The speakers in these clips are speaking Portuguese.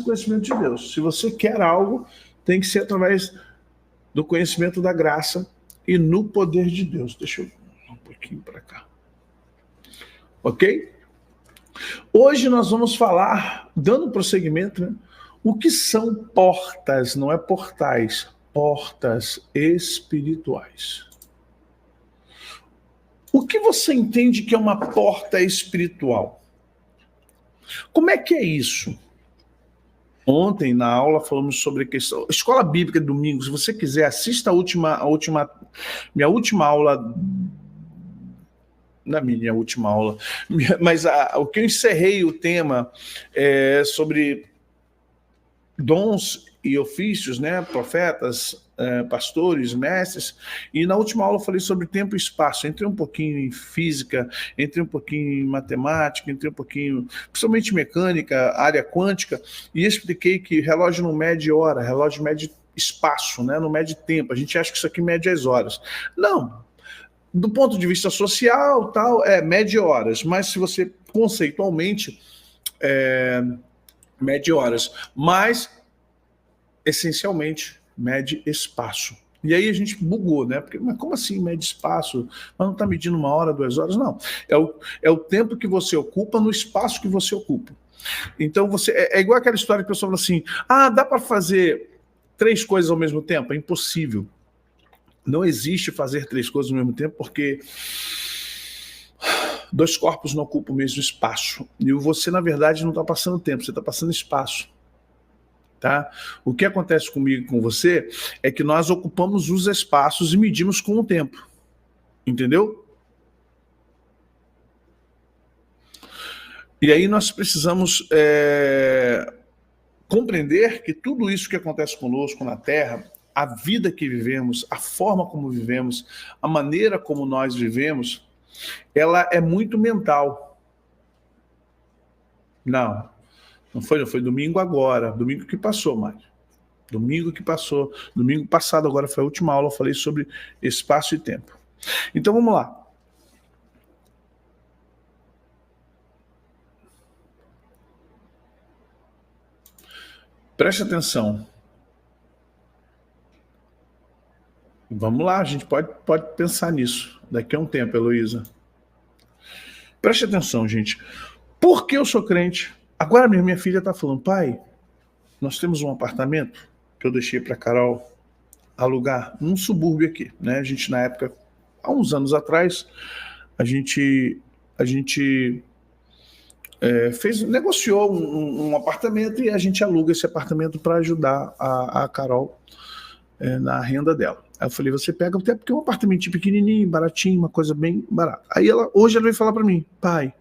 conhecimento de Deus. Se você quer algo, tem que ser através do conhecimento da graça e no poder de Deus. Deixa eu um pouquinho para cá. Ok? Hoje nós vamos falar, dando prosseguimento, né, o que são portas, não é portais, portas espirituais. O que você entende que é uma porta espiritual? Como é que é isso? Ontem, na aula, falamos sobre a questão... Escola Bíblica de domingo, se você quiser, assista minha última aula... Na minha última aula. Mas o que eu encerrei o tema é sobre dons e ofícios, né? Profetas, pastores, mestres. E na última aula eu falei sobre tempo e espaço. Entrei um pouquinho em física, entrei um pouquinho em matemática, entrei um pouquinho, principalmente mecânica, área quântica, e expliquei que relógio não mede hora, relógio mede espaço, né? Não mede tempo. A gente acha que isso aqui mede as horas. Não. Do ponto de vista social, tal, mede horas, mas se você conceitualmente mede horas, mas essencialmente mede espaço. E aí a gente bugou, né? Porque, mas como assim mede espaço? Mas não está medindo 1 hora, 2 horas? Não. É o tempo que você ocupa no espaço que você ocupa. Então você é igual aquela história que a pessoa fala assim: dá para fazer 3 coisas ao mesmo tempo? É impossível. Não existe fazer 3 coisas ao mesmo tempo, porque 2 corpos não ocupam o mesmo espaço. E você, na verdade, não está passando tempo, você está passando espaço. Tá? O que acontece comigo e com você é que nós ocupamos os espaços e medimos com o tempo. Entendeu? E aí nós precisamos compreender que tudo isso que acontece conosco na Terra, a vida que vivemos, a forma como vivemos, a maneira como nós vivemos, ela é muito mental. Não foi domingo agora, domingo que passou, Mário. Domingo que passou, domingo passado agora foi a última aula, eu falei sobre espaço e tempo. Então vamos lá. Preste atenção. Vamos lá, a gente pode pensar nisso daqui a um tempo, Heloísa. Preste atenção, gente. Por que eu sou crente? Agora minha filha está falando: pai, nós temos um apartamento que eu deixei para Carol alugar num subúrbio aqui, né? A gente, na época, há uns anos atrás, a gente negociou um apartamento e a gente aluga esse apartamento para ajudar a Carol na renda dela. Aí eu falei: você pega, até porque é um apartamentinho pequenininho, baratinho, uma coisa bem barata. Aí hoje ela veio falar para mim: pai,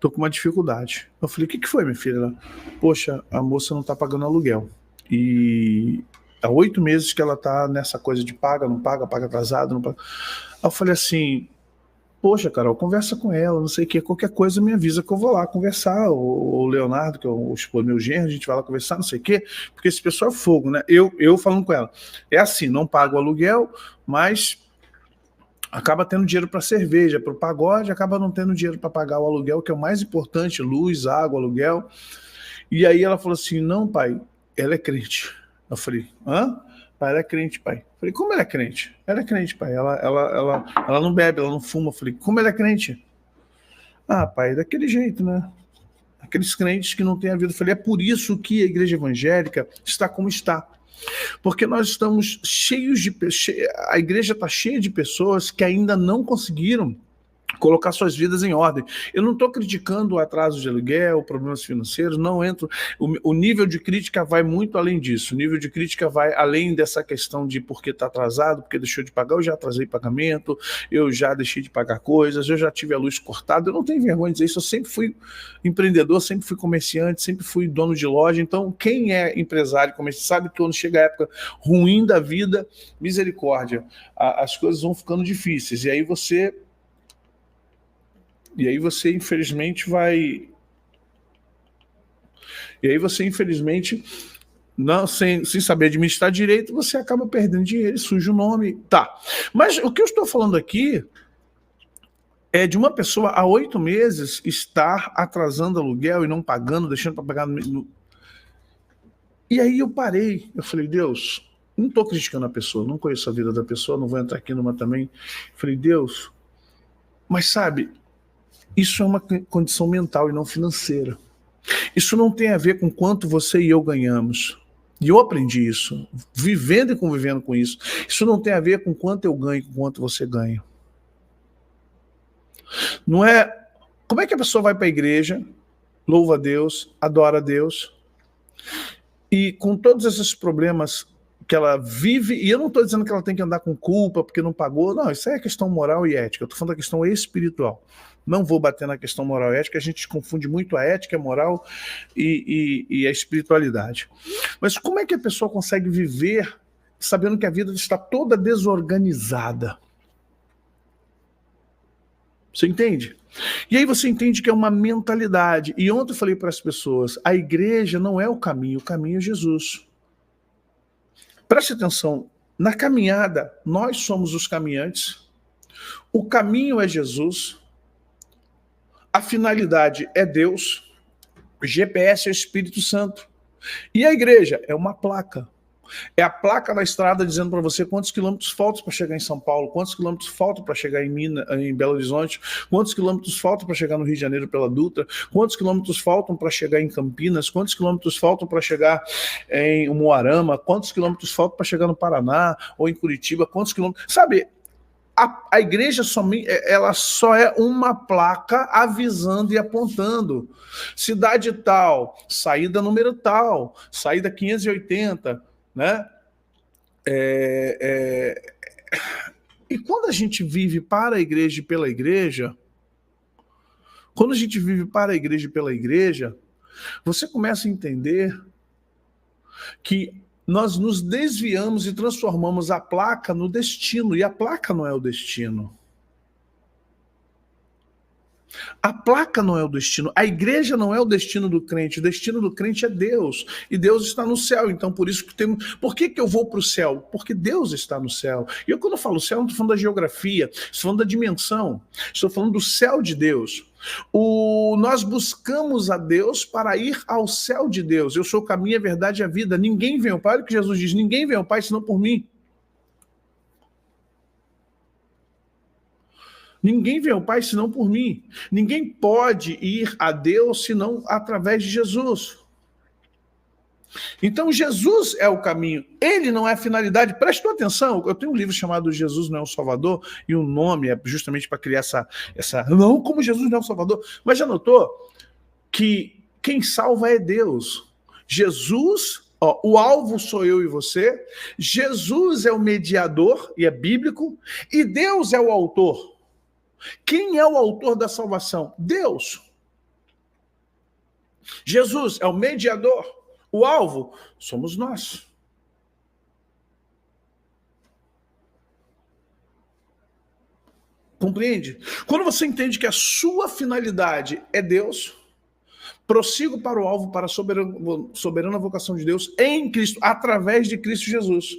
tô com uma dificuldade. Eu falei: o que foi, minha filha? Ela: poxa, a moça não tá pagando aluguel. E há 8 meses que ela tá nessa coisa de paga, não paga, paga atrasado, não paga. Aí eu falei assim: poxa, Carol, conversa com ela, não sei o que, qualquer coisa me avisa que eu vou lá conversar, o Leonardo, que é o meu genro, a gente vai lá conversar, não sei o que, porque esse pessoal é fogo, né? Eu falando com ela, é assim, não paga o aluguel, mas acaba tendo dinheiro para cerveja, para o pagode, acaba não tendo dinheiro para pagar o aluguel, que é o mais importante, luz, água, aluguel. E aí ela falou assim: não, pai, ela é crente. Eu falei: hã? Pai, ela é crente, pai. Eu falei: como ela é crente? Ela é crente, pai. Ela não bebe, ela não fuma. Eu falei: como ela é crente? Pai, daquele jeito, né? Aqueles crentes que não têm a vida. Eu falei: é por isso que a igreja evangélica está como está. Porque nós estamos cheios de... A igreja está cheia de pessoas que ainda não conseguiram colocar suas vidas em ordem. Eu não estou criticando o atraso de aluguel, problemas financeiros, não entro... O nível de crítica vai muito além disso. O nível de crítica vai além dessa questão de porque está atrasado, porque deixou de pagar. Eu já atrasei pagamento, eu já deixei de pagar coisas, eu já tive a luz cortada. Eu não tenho vergonha de dizer isso. Eu sempre fui empreendedor, sempre fui comerciante, sempre fui dono de loja. Então, quem é empresário, comerciante, sabe que quando chega a época ruim da vida, misericórdia, as coisas vão ficando difíceis. E aí você, infelizmente, não, sem saber administrar direito, você acaba perdendo dinheiro, suja o nome. Tá. Mas o que eu estou falando aqui é de uma pessoa há 8 meses estar atrasando aluguel e não pagando, deixando para pagar E aí eu parei, eu falei, Deus, não estou criticando a pessoa, não conheço a vida da pessoa, não vou entrar aqui numa também. Eu falei, Deus, mas sabe, isso é uma condição mental e não financeira. Isso não tem a ver com quanto você e eu ganhamos. E eu aprendi isso, vivendo e convivendo com isso. Isso não tem a ver com quanto eu ganho, com quanto você ganha. Não é... Como é que a pessoa vai para a igreja, louva a Deus, adora a Deus, e com todos esses problemas que ela vive, e eu não estou dizendo que ela tem que andar com culpa porque não pagou, não, isso aí é questão moral e ética, eu estou falando da questão espiritual. Não vou bater na questão moral e ética, a gente confunde muito a ética, a moral e a espiritualidade. Mas como é que a pessoa consegue viver sabendo que a vida está toda desorganizada? Você entende? E aí você entende que é uma mentalidade. E ontem eu falei para as pessoas, a igreja não é o caminho é Jesus. Preste atenção, na caminhada, nós somos os caminhantes, o caminho é Jesus, a finalidade é Deus, o GPS é o Espírito Santo. E a igreja é uma placa. É a placa na estrada dizendo para você quantos quilômetros faltam para chegar em São Paulo, quantos quilômetros faltam para chegar em Belo Horizonte, quantos quilômetros faltam para chegar no Rio de Janeiro pela Dutra, quantos quilômetros faltam para chegar em Campinas, quantos quilômetros faltam para chegar em Umuarama, quantos quilômetros faltam para chegar no Paraná ou em Curitiba, quantos quilômetros... Sabe, a igreja ela só é uma placa avisando e apontando. Cidade tal, saída número tal, saída 580, né? E quando a gente vive para a igreja e pela igreja, quando a gente vive para a igreja e pela igreja, você começa a entender que nós nos desviamos e transformamos a placa no destino, e a placa não é o destino. A placa não é o destino, a igreja não é o destino do crente, o destino do crente é Deus, e Deus está no céu, então por isso que temos... Por que eu vou para o céu? Porque Deus está no céu. E eu quando eu falo céu, não estou falando da geografia, estou falando da dimensão, estou falando do céu de Deus. Nós buscamos a Deus para ir ao céu de Deus. Eu sou o caminho, a verdade e a vida. Ninguém vem ao Pai, olha o que Jesus diz, ninguém vem ao Pai senão por mim. Ninguém vê ao Pai senão por mim. Ninguém pode ir a Deus senão através de Jesus. Então Jesus é o caminho, ele não é a finalidade. Preste atenção, eu tenho um livro chamado Jesus Não é o Salvador, e o nome é justamente para criar essa... Não, como Jesus não é o Salvador. Mas já notou que quem salva é Deus. Jesus... o alvo sou eu e você, Jesus é o mediador, e é bíblico, e Deus é o autor. Quem é o autor da salvação? Deus. Jesus é o mediador. O alvo somos nós. Compreende? Quando você entende que a sua finalidade é Deus, prossigo para o alvo, para a soberana vocação de Deus em Cristo, através de Cristo Jesus.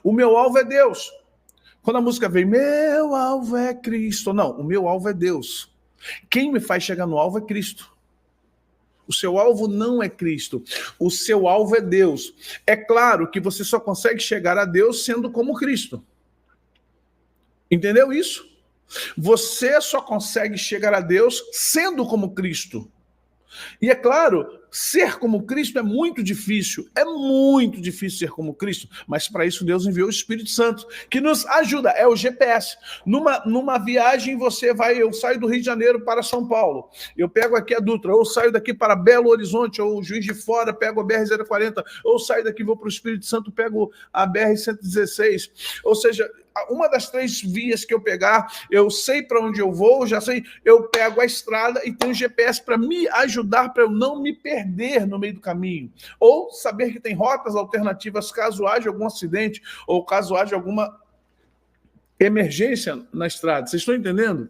O meu alvo é Deus. Quando a música vem, meu alvo é Cristo. Não, o meu alvo é Deus. Quem me faz chegar no alvo é Cristo. O seu alvo não é Cristo. O seu alvo é Deus. É claro que você só consegue chegar a Deus sendo como Cristo. Entendeu isso? Você só consegue chegar a Deus sendo como Cristo. E é claro, ser como Cristo é muito difícil ser como Cristo, mas para isso Deus enviou o Espírito Santo, que nos ajuda, é o GPS. Numa viagem eu saio do Rio de Janeiro para São Paulo, eu pego aqui a Dutra, ou saio daqui para Belo Horizonte, ou Juiz de Fora, pego a BR-040, ou saio daqui, vou para o Espírito Santo, pego a BR-116, ou seja... Uma das 3 vias que eu pegar, eu sei para onde eu vou, já sei, eu pego a estrada e tenho GPS para me ajudar, para eu não me perder no meio do caminho. Ou saber que tem rotas alternativas caso haja algum acidente ou caso haja alguma emergência na estrada. Vocês estão entendendo?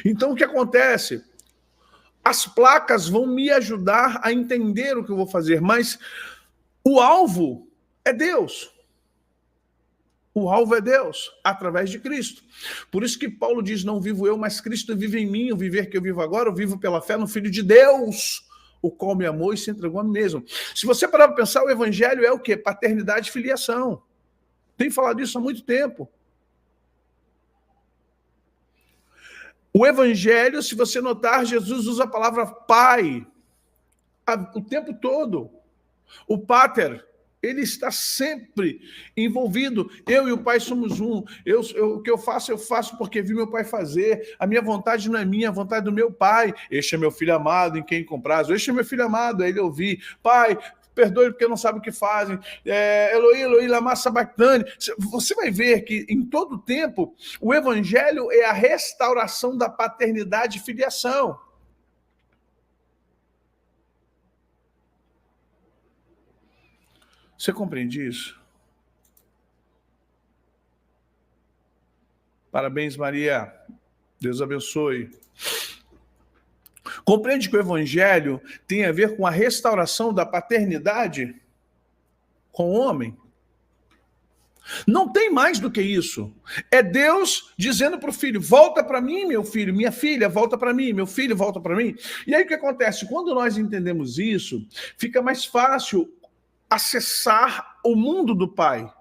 Então, o que acontece? As placas vão me ajudar a entender o que eu vou fazer, mas o alvo é Deus. O alvo é Deus, através de Cristo. Por isso que Paulo diz, não vivo eu, mas Cristo vive em mim. O viver que eu vivo agora, eu vivo pela fé no Filho de Deus. o qual me amou e se entregou a mim mesmo. Se você parar para pensar, o evangelho é o quê? Paternidade e filiação. Tem falado isso há muito tempo. O evangelho, se você notar, Jesus usa a palavra pai o tempo todo. O pater, ele está sempre envolvido. Eu e o pai somos um. O que eu faço porque vi meu pai fazer. A minha vontade não é minha, a vontade é do meu pai. Este é meu filho amado, em quem compraz. Este é meu filho amado, a ele eu vi. Pai, perdoe porque não sabe o que fazem. Eloi, Eloi, lama sabachthani. Você vai ver que em todo tempo o evangelho é a restauração da paternidade e filiação. Você compreende isso? Parabéns, Maria. Deus abençoe. Compreende que o evangelho tem a ver com a restauração da paternidade com o homem? Não tem mais do que isso. É Deus dizendo para o filho, volta para mim, meu filho, minha filha, volta para mim, meu filho, volta para mim. E aí o que acontece? Quando nós entendemos isso, fica mais fácil acessar o mundo do Pai.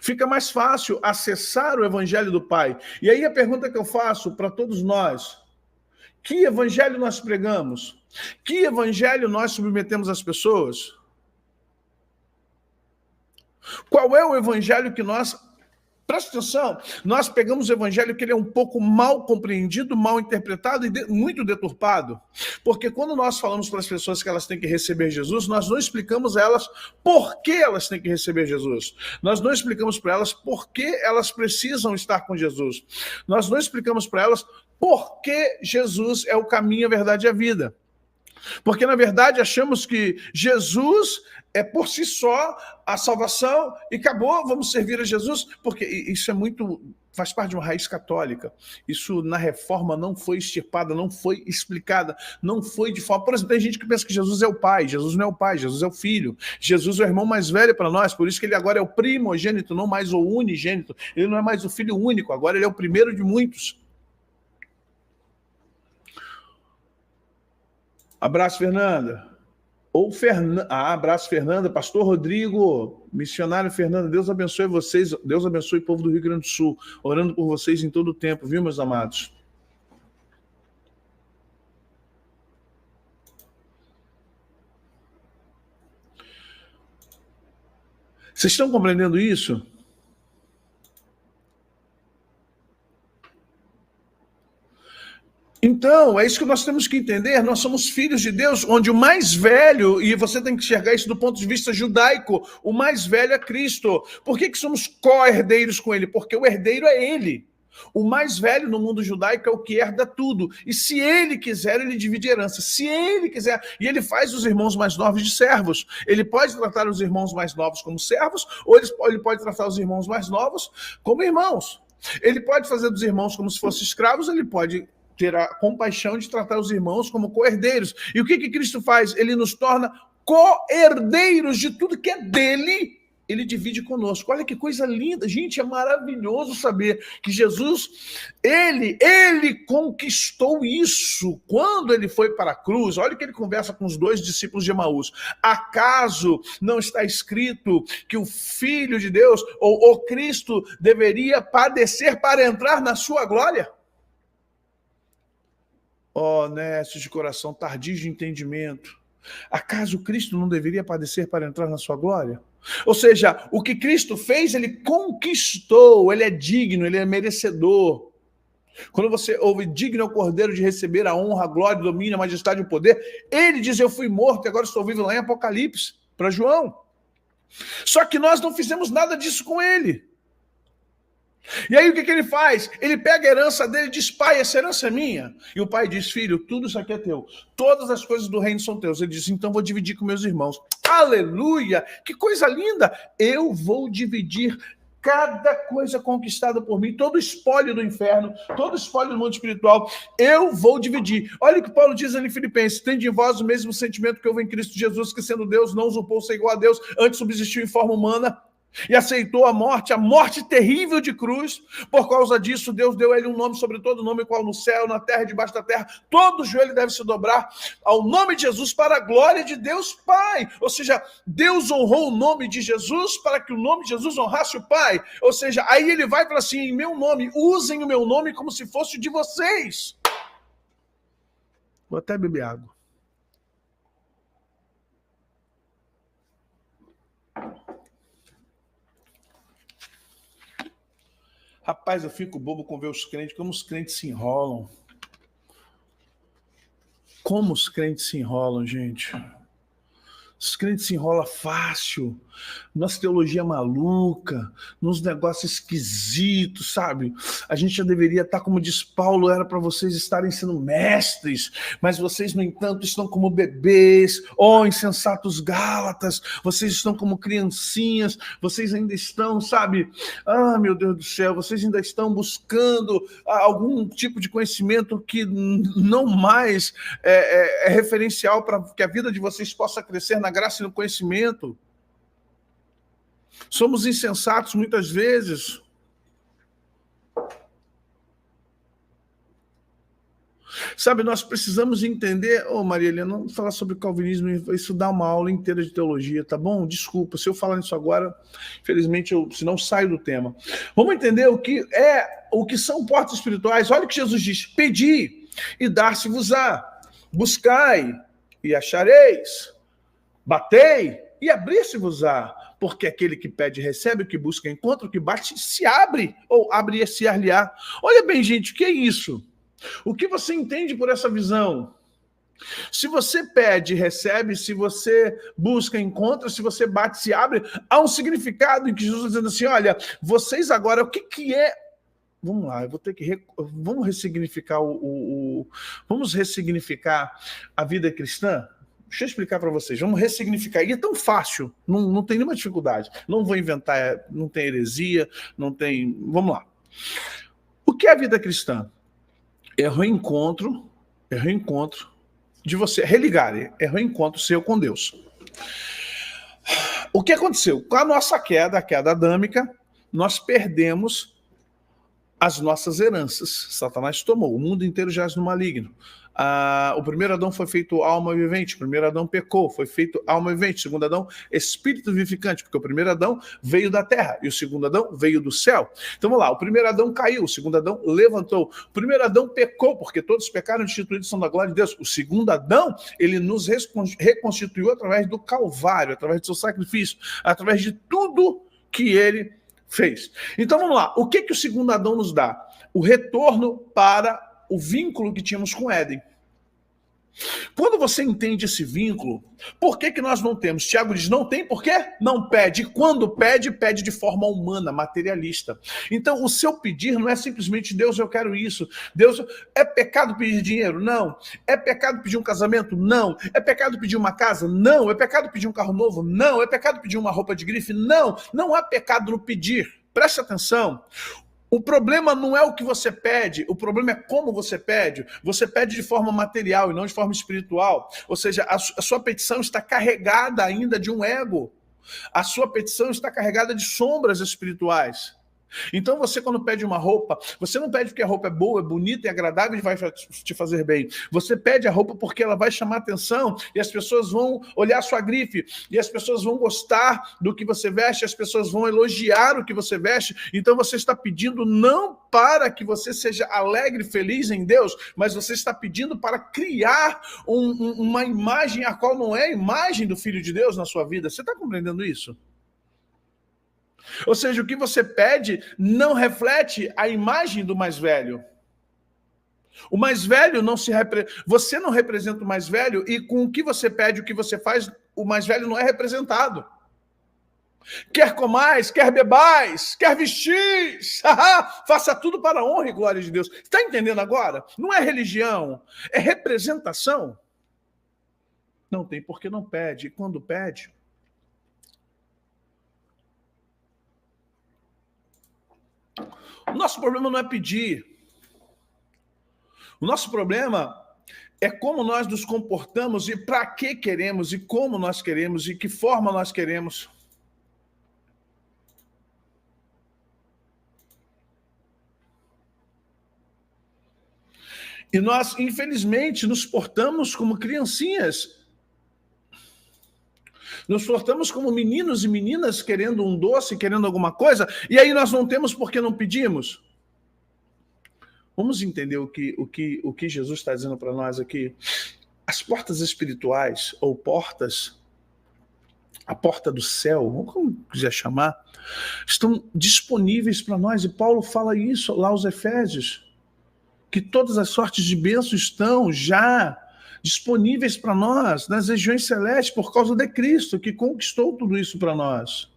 Fica mais fácil acessar o evangelho do Pai. E aí a pergunta que eu faço para todos nós, que evangelho nós pregamos? Que evangelho nós submetemos às pessoas? Qual é o evangelho que nós... Presta atenção, nós pegamos o evangelho que ele é um pouco mal compreendido, mal interpretado e muito deturpado. Porque quando nós falamos para as pessoas que elas têm que receber Jesus, nós não explicamos a elas por que elas têm que receber Jesus. Nós não explicamos para elas por que elas precisam estar com Jesus. Nós não explicamos para elas por que Jesus é o caminho, a verdade e a vida. Porque, na verdade, achamos que Jesus é por si só a salvação e acabou, vamos servir a Jesus, porque isso é muito, faz parte de uma raiz católica. Isso na reforma não foi extirpada, não foi explicada, não foi de forma... Por exemplo, tem gente que pensa que Jesus é o pai, Jesus não é o pai, Jesus é o filho. Jesus é o irmão mais velho para nós, por isso que ele agora é o primogênito, não mais o unigênito. Ele não é mais o filho único, agora ele é o primeiro de muitos. Abraço, Fernanda. Abraço, Fernanda. Pastor Rodrigo, missionário Fernanda, Deus abençoe vocês. Deus abençoe o povo do Rio Grande do Sul. Orando por vocês em todo o tempo, viu, meus amados? Vocês estão compreendendo isso? Então, é isso que nós temos que entender, nós somos filhos de Deus, onde o mais velho, e você tem que enxergar isso do ponto de vista judaico, o mais velho é Cristo. Por que somos co-herdeiros com ele? Porque o herdeiro é ele. O mais velho no mundo judaico é o que herda tudo. E se ele quiser, ele divide a herança. Se ele quiser, e ele faz os irmãos mais novos de servos. Ele pode tratar os irmãos mais novos como servos, ou ele pode tratar os irmãos mais novos como irmãos. Ele pode fazer dos irmãos como se fossem escravos, ele pode ter a compaixão de tratar os irmãos como co-herdeiros. E o que Cristo faz? Ele nos torna co-herdeiros de tudo que é dele, ele divide conosco. Olha que coisa linda, gente, é maravilhoso saber que Jesus, ele conquistou isso quando ele foi para a cruz. Olha que ele conversa com os 2 discípulos de Emaús. Acaso não está escrito que o Filho de Deus, ou o Cristo, deveria padecer para entrar na sua glória? Honestos de coração, tardios de entendimento. Acaso Cristo não deveria padecer para entrar na sua glória? Ou seja, o que Cristo fez, ele conquistou, ele é digno, ele é merecedor. Quando você ouve digno é o Cordeiro de receber a honra, a glória, o domínio, a majestade e o poder, ele diz, eu fui morto e agora estou vivo, lá em Apocalipse, para João. Só que nós não fizemos nada disso com ele. E aí o que ele faz? Ele pega a herança dele e diz, pai, essa herança é minha. E o pai diz, filho, tudo isso aqui é teu. Todas as coisas do reino são teus. Ele diz, então vou dividir com meus irmãos. Aleluia! Que coisa linda! Eu vou dividir cada coisa conquistada por mim, todo espólio do inferno, todo espólio do mundo espiritual, eu vou dividir. Olha o que Paulo diz ali em Filipenses, tende em vós o mesmo sentimento que houve em Cristo Jesus, que sendo Deus não usurpou ser igual a Deus, antes subsistiu em forma humana. e aceitou a morte terrível de cruz. Por causa disso, Deus deu a ele um nome sobre todo nome, qual no céu, na terra e debaixo da terra, todo joelho deve se dobrar ao nome de Jesus para a glória de Deus Pai. Ou seja, Deus honrou o nome de Jesus para que o nome de Jesus honrasse o Pai. Ou seja, aí ele vai para assim, em meu nome, usem o meu nome como se fosse o de vocês. Vou até beber água. Rapaz, eu fico bobo com ver os crentes, como os crentes se enrolam. Como os crentes se enrolam, gente. Os crentes se enrolam fácil, nossa teologia maluca, nos negócios esquisitos, sabe? A gente já deveria estar, como diz Paulo, era para vocês estarem sendo mestres, mas vocês, no entanto, estão como bebês, insensatos Gálatas, vocês estão como criancinhas, vocês ainda estão, sabe? Meu Deus do céu, vocês ainda estão buscando algum tipo de conhecimento que não mais é referencial para que a vida de vocês possa crescer na graça e no conhecimento. Somos insensatos muitas vezes. Sabe, nós precisamos entender... Maria Helena, não falar sobre calvinismo, isso dá uma aula inteira de teologia, tá bom? Desculpa, se eu falar nisso agora, infelizmente, se não saio do tema. Vamos entender o que são portas espirituais. Olha o que Jesus diz: pedi e dar-se-vos-á, buscai e achareis, batei e abrir-se-vos-á, porque aquele que pede recebe, o que busca encontra, o que bate se abre, ou abre-se-ar-lhe-á. Olha bem, gente, o que é isso? O que você entende por essa visão? Se você pede, recebe; se você busca, encontra; se você bate, se abre. Há um significado em que Jesus está dizendo assim: olha, vocês agora, o que é... Vamos lá, eu vou ter que... Vamos ressignificar Vamos ressignificar a vida cristã? Deixa eu explicar para vocês. Vamos ressignificar. E é tão fácil, não tem nenhuma dificuldade. Não vou inventar, não tem heresia, não tem... Vamos lá. O que é a vida cristã? É reencontro de você, religar, é reencontro seu com Deus. O que aconteceu? Com a nossa queda, a queda adâmica, nós perdemos as nossas heranças. Satanás tomou, o mundo inteiro jaz no maligno. O primeiro Adão foi feito alma vivente, o primeiro Adão pecou, foi feito alma vivente, o segundo Adão espírito vivificante, porque o primeiro Adão veio da terra e o segundo Adão veio do céu. Então vamos lá, o primeiro Adão caiu, o segundo Adão levantou, o primeiro Adão pecou, porque todos pecaram, instituídos são da glória de Deus. O segundo Adão, ele nos reconstituiu através do Calvário, através do seu sacrifício, através de tudo que ele fez. Então vamos lá, o que o segundo Adão nos dá? O retorno para o vínculo que tínhamos com Éden. Quando você entende esse vínculo, por que nós não temos? Tiago diz, não tem, por quê? Não pede. E quando pede, pede de forma humana, materialista. Então, o seu pedir não é simplesmente, Deus, eu quero isso. Deus, é pecado pedir dinheiro? Não. É pecado pedir um casamento? Não. É pecado pedir uma casa? Não. É pecado pedir um carro novo? Não. É pecado pedir uma roupa de grife? Não. Não há pecado no pedir. Preste atenção. O problema não é o que você pede, o problema é como você pede. Você pede de forma material e não de forma espiritual. Ou seja, a sua petição está carregada ainda de um ego. A sua petição está carregada de sombras espirituais. Então você, quando pede uma roupa, você não pede porque a roupa é boa, é bonita e agradável e vai te fazer bem. Você pede a roupa porque ela vai chamar atenção e as pessoas vão olhar a sua grife e as pessoas vão gostar do que você veste, as pessoas vão elogiar o que você veste. Então você está pedindo não para que você seja alegre e feliz em Deus, mas você está pedindo para criar uma imagem a qual não é a imagem do Filho de Deus na sua vida. Você está compreendendo isso? Ou seja, o que você pede não reflete a imagem do mais velho. O mais velho não se você não representa o mais velho e com o que você pede, o que você faz, o mais velho não é representado. Quer comais, quer bebais, quer vestis, faça tudo para a honra e glória de Deus. Está entendendo agora? Não é religião, é representação. Não tem porque não pede. E quando pede, o nosso problema não é pedir. O nosso problema é como nós nos comportamos e para que queremos e como nós queremos e que forma nós queremos. E nós, infelizmente, nos portamos como criancinhas. Nos portamos como meninos e meninas querendo um doce, querendo alguma coisa, e aí nós não temos porque não pedimos. Vamos entender o que Jesus está dizendo para nós aqui. As portas espirituais, ou portas, a porta do céu, como quiser chamar, estão disponíveis para nós. E Paulo fala isso lá aos Efésios, que todas as sortes de bênçãos estão já disponíveis para nós nas regiões celestes por causa de Cristo, que conquistou tudo isso para nós.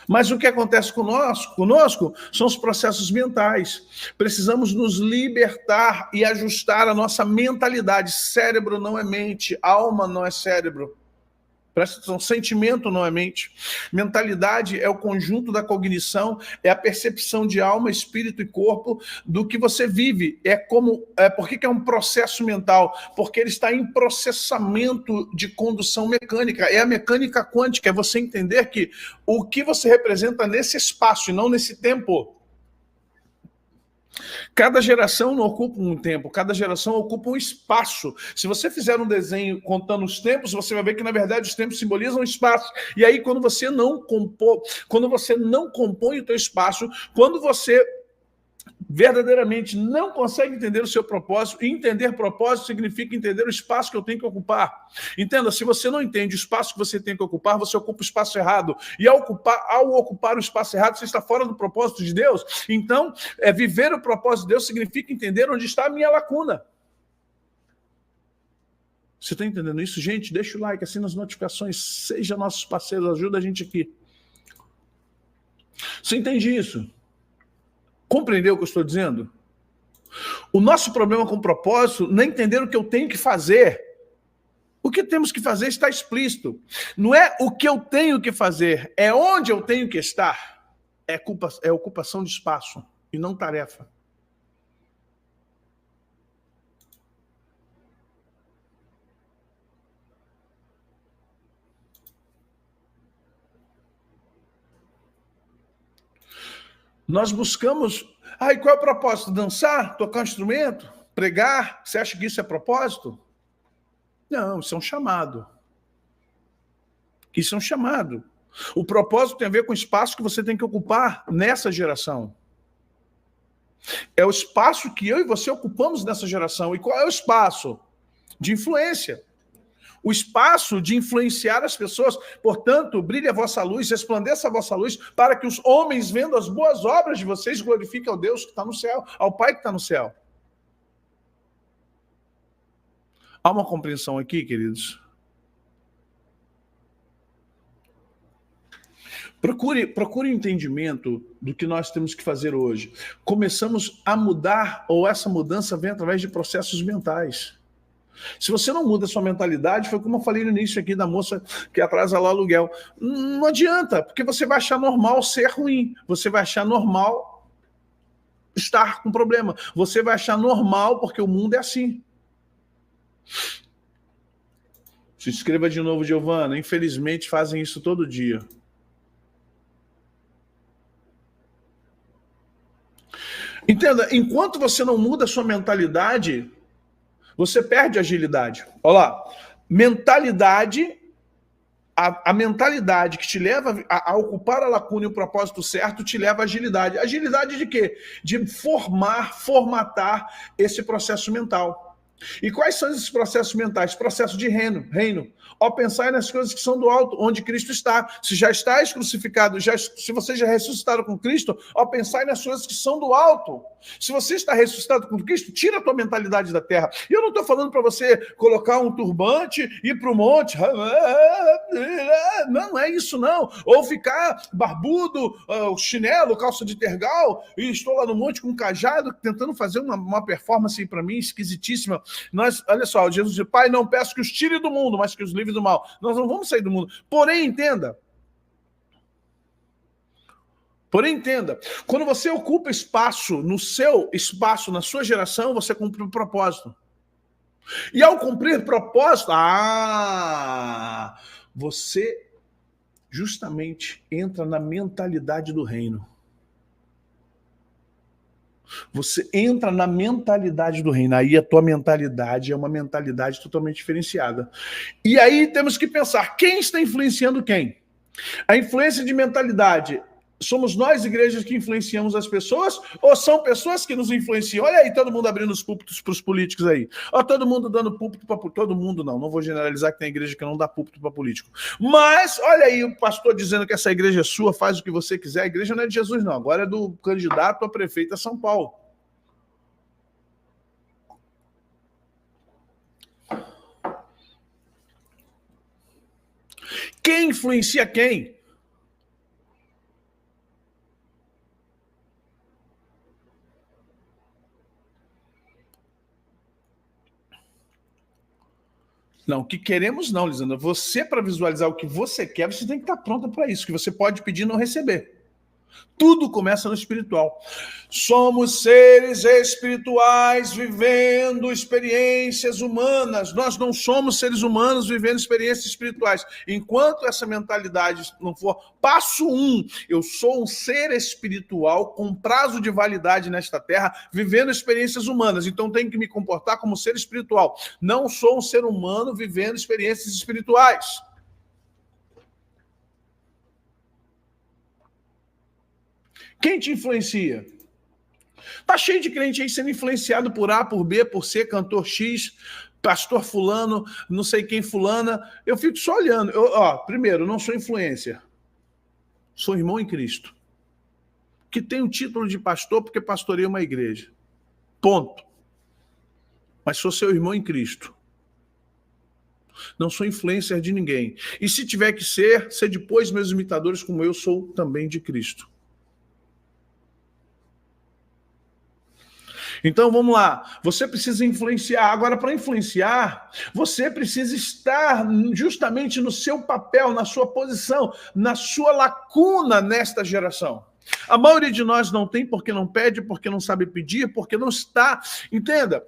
Mas o que acontece conosco são os processos mentais. Precisamos nos libertar e ajustar a nossa mentalidade. Cérebro não é mente, alma não é cérebro. Presta atenção, sentimento não é mente. Mentalidade é o conjunto da cognição, é a percepção de alma, espírito e corpo do que você vive. Por que é um processo mental? Porque ele está em processamento de condução mecânica. É a mecânica quântica, é você entender que o que você representa nesse espaço e não nesse tempo. Cada geração não ocupa um tempo, cada geração ocupa um espaço. Se você fizer um desenho contando os tempos, você vai ver que, na verdade, os tempos simbolizam espaço. E aí, quando você não compõe o teu espaço, quando você verdadeiramente não consegue entender o seu propósito, e entender propósito significa entender o espaço que eu tenho que ocupar. Entenda, se você não entende o espaço que você tem que ocupar, você ocupa o espaço errado. E ao ocupar o espaço errado, você está fora do propósito de Deus. Então, viver o propósito de Deus significa entender onde está a minha lacuna. Você está entendendo isso? Gente, deixa o like, assina as notificações, seja nossos parceiros, ajuda a gente aqui. Você entende isso? Compreendeu o que eu estou dizendo? O nosso problema com o propósito não é entender o que eu tenho que fazer. O que temos que fazer está explícito. Não é o que eu tenho que fazer, é onde eu tenho que estar. É ocupação de espaço e não tarefa. Nós buscamos... e qual é o propósito? Dançar? Tocar um instrumento? Pregar? Você acha que isso é propósito? Não, isso é um chamado. Isso é um chamado. O propósito tem a ver com o espaço que você tem que ocupar nessa geração. É o espaço que eu e você ocupamos nessa geração. E qual é o espaço? De influência. O espaço de influenciar as pessoas. Portanto, brilhe a vossa luz, resplandeça a vossa luz, para que os homens, vendo as boas obras de vocês, glorifiquem ao Deus que está no céu, ao Pai que está no céu. Há uma compreensão aqui, queridos? Procure entendimento do que nós temos que fazer hoje. Começamos a mudar, ou essa mudança vem através de processos mentais. Se você não muda a sua mentalidade, foi como eu falei no início aqui da moça que atrasa lá o aluguel. Não adianta, porque você vai achar normal ser ruim. Você vai achar normal estar com problema. Você vai achar normal porque o mundo é assim. Se inscreva de novo, Giovana. Infelizmente fazem isso todo dia. Entenda, enquanto você não muda a sua mentalidade, você perde agilidade. Olha lá, mentalidade, a mentalidade que te leva a ocupar a lacuna e o propósito certo te leva à agilidade. Agilidade de quê? De formatar esse processo mental. E quais são esses processos mentais? Processo de reino. Ao pensar nas coisas que são do alto, onde Cristo está. Se já estás crucificado, se você já ressuscitado com Cristo, ao pensar nas coisas que são do alto. Se você está ressuscitado com Cristo, tira a tua mentalidade da terra. E eu não estou falando para você colocar um turbante, ir para o monte. Não é isso não. Ou ficar barbudo, chinelo, calça de tergal, e estou lá no monte com um cajado, tentando fazer uma performance para mim esquisitíssima. Olha só, Jesus diz, Pai, não peço que os tire do mundo, mas que os livre do mal. Nós não vamos sair do mundo. Porém, entenda, quando você ocupa espaço no seu espaço, na sua geração, você cumpre um propósito. E ao cumprir propósito, você justamente entra na mentalidade do reino. Você entra na mentalidade do reino. Aí a tua mentalidade é uma mentalidade totalmente diferenciada. E aí temos que pensar, quem está influenciando quem? A influência de mentalidade, somos nós, igrejas, que influenciamos as pessoas, ou são pessoas que nos influenciam? Olha aí, todo mundo abrindo os púlpitos para os políticos aí. Ó, todo mundo dando púlpito para... Todo mundo não vou generalizar que tem igreja que não dá púlpito para político. Mas, olha aí, o pastor dizendo que essa igreja é sua, faz o que você quiser. A igreja não é de Jesus, não. Agora é do candidato a prefeito a São Paulo. Quem influencia quem? Não, o que queremos não, Lisandra. Você, para visualizar o que você quer, você tem que estar pronta para isso, que você pode pedir e não receber. Tudo começa no espiritual. Somos seres espirituais vivendo experiências humanas. Nós não somos seres humanos vivendo experiências espirituais. Enquanto essa mentalidade não for... Passo 1, eu sou um ser espiritual com prazo de validade nesta terra, vivendo experiências humanas. Então tenho que me comportar como ser espiritual. Não sou um ser humano vivendo experiências espirituais. Quem te influencia? Tá cheio de crente aí sendo influenciado por A, por B, por C, cantor X, pastor fulano, não sei quem fulana. Eu fico só olhando. Primeiro, não sou influencer. Sou irmão em Cristo. Que tem o título de pastor porque pastorei uma igreja. Ponto. Mas sou seu irmão em Cristo. Não sou influencer de ninguém. E se tiver que ser depois meus imitadores como eu sou também de Cristo. Então, vamos lá. Você precisa influenciar. Agora, para influenciar, você precisa estar justamente no seu papel, na sua posição, na sua lacuna nesta geração. A maioria de nós não tem porque não pede, porque não sabe pedir, porque não está. Entenda?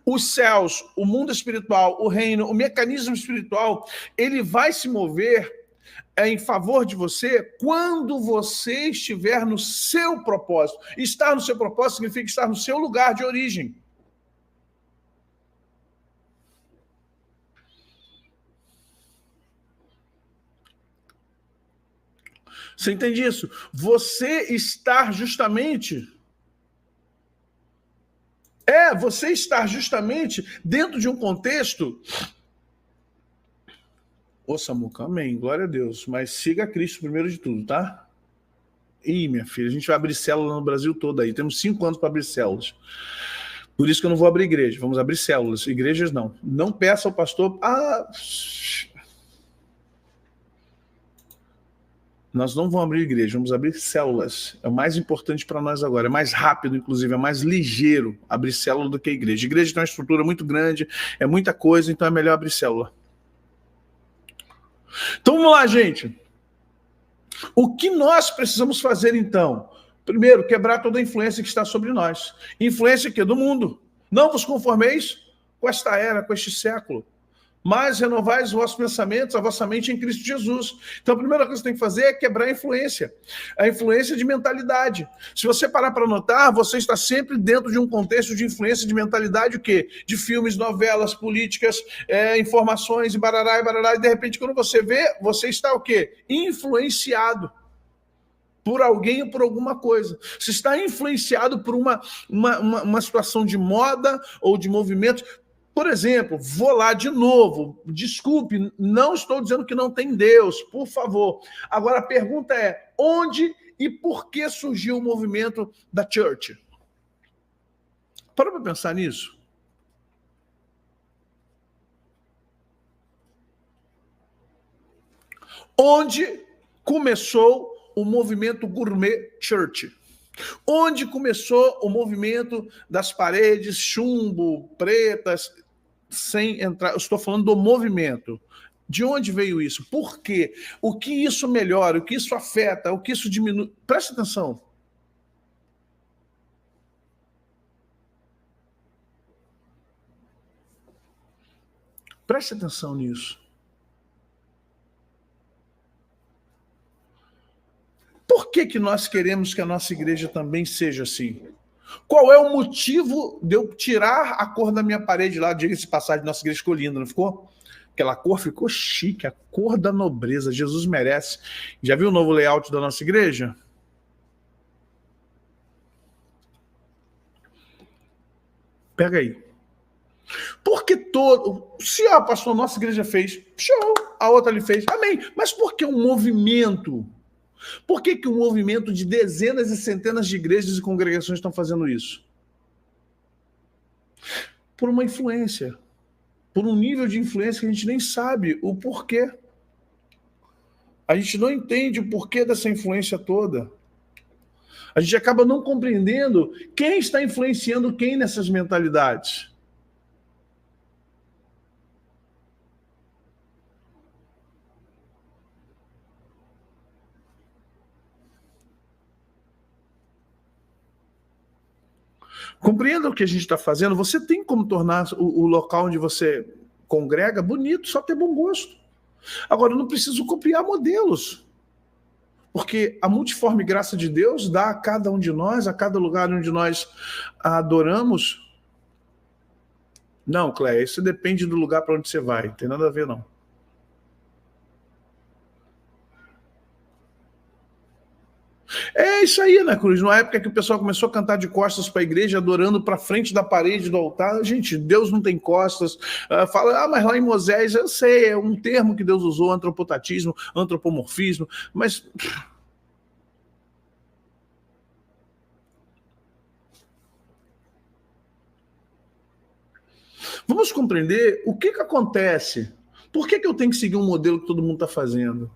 Os céus, o mundo espiritual, o reino, o mecanismo espiritual, ele vai se mover em favor de você quando você estiver no seu propósito. Estar no seu propósito significa estar no seu lugar de origem. Você entende isso? Você estar justamente... você estar justamente dentro de um contexto... Ô, Samuca, amém, glória a Deus. Mas siga Cristo primeiro de tudo, tá? Ih, minha filha, a gente vai abrir célula no Brasil todo aí. Temos 5 anos para abrir células. Por isso que eu não vou abrir igreja. Vamos abrir células. Igrejas não. Não peça ao pastor... Nós não vamos abrir igreja, vamos abrir células. É o mais importante para nós agora. É mais rápido, inclusive, é mais ligeiro abrir célula do que a igreja. A igreja tem uma estrutura muito grande, é muita coisa, então é melhor abrir célula. Então vamos lá, gente. O que nós precisamos fazer, então? Primeiro, quebrar toda a influência que está sobre nós. Influência aqui do mundo. Não vos conformeis com esta era, com este século, mas renovai os vossos pensamentos, a vossa mente em Cristo Jesus. Então a primeira coisa que você tem que fazer é quebrar a influência de mentalidade. Se você parar para notar, você está sempre dentro de um contexto de influência de mentalidade, o quê? De filmes, novelas, políticas, informações, e barará, e de repente quando você vê, você está o quê? Influenciado por alguém ou por alguma coisa. Você está influenciado por uma situação de moda ou de movimento. Por exemplo, vou lá de novo, desculpe, não estou dizendo que não tem Deus, por favor. Agora a pergunta é, onde e por que surgiu o movimento da Church? Para pensar nisso. Onde começou o movimento Gourmet Church? Onde começou o movimento das paredes chumbo, pretas, sem entrar... Eu estou falando do movimento. De onde veio isso? Por quê? O que isso melhora? O que isso afeta? O que isso diminui? Preste atenção. Preste atenção nisso. que nós queremos que a nossa igreja também seja assim? Qual é o motivo de eu tirar a cor da minha parede lá? Diga-se de passagem, nossa igreja ficou linda, não ficou? Aquela cor ficou chique, a cor da nobreza. Jesus merece. Já viu o novo layout da nossa igreja? Pega aí. Porque se a pastor, nossa igreja fez, show, a outra ali fez, amém. Mas por que um movimento? Por que um movimento de dezenas e centenas de igrejas e congregações estão fazendo isso? Por uma influência. Por um nível de influência que a gente nem sabe o porquê. A gente não entende o porquê dessa influência toda. A gente acaba não compreendendo quem está influenciando quem nessas mentalidades. Compreenda o que a gente está fazendo. Você tem como tornar o local onde você congrega bonito, só ter bom gosto. Agora, eu não preciso copiar modelos. Porque a multiforme graça de Deus dá a cada um de nós, a cada lugar onde nós adoramos. Não, Cléia, isso depende do lugar para onde você vai. Não tem nada a ver, não. É isso aí, né, Cruz? Na época que o pessoal começou a cantar de costas para a igreja, adorando para frente da parede do altar, gente, Deus não tem costas. Fala, mas lá em Moisés, eu sei, é um termo que Deus usou, antropotatismo, antropomorfismo, mas... Vamos compreender o que acontece. Por que eu tenho que seguir um modelo que todo mundo está fazendo?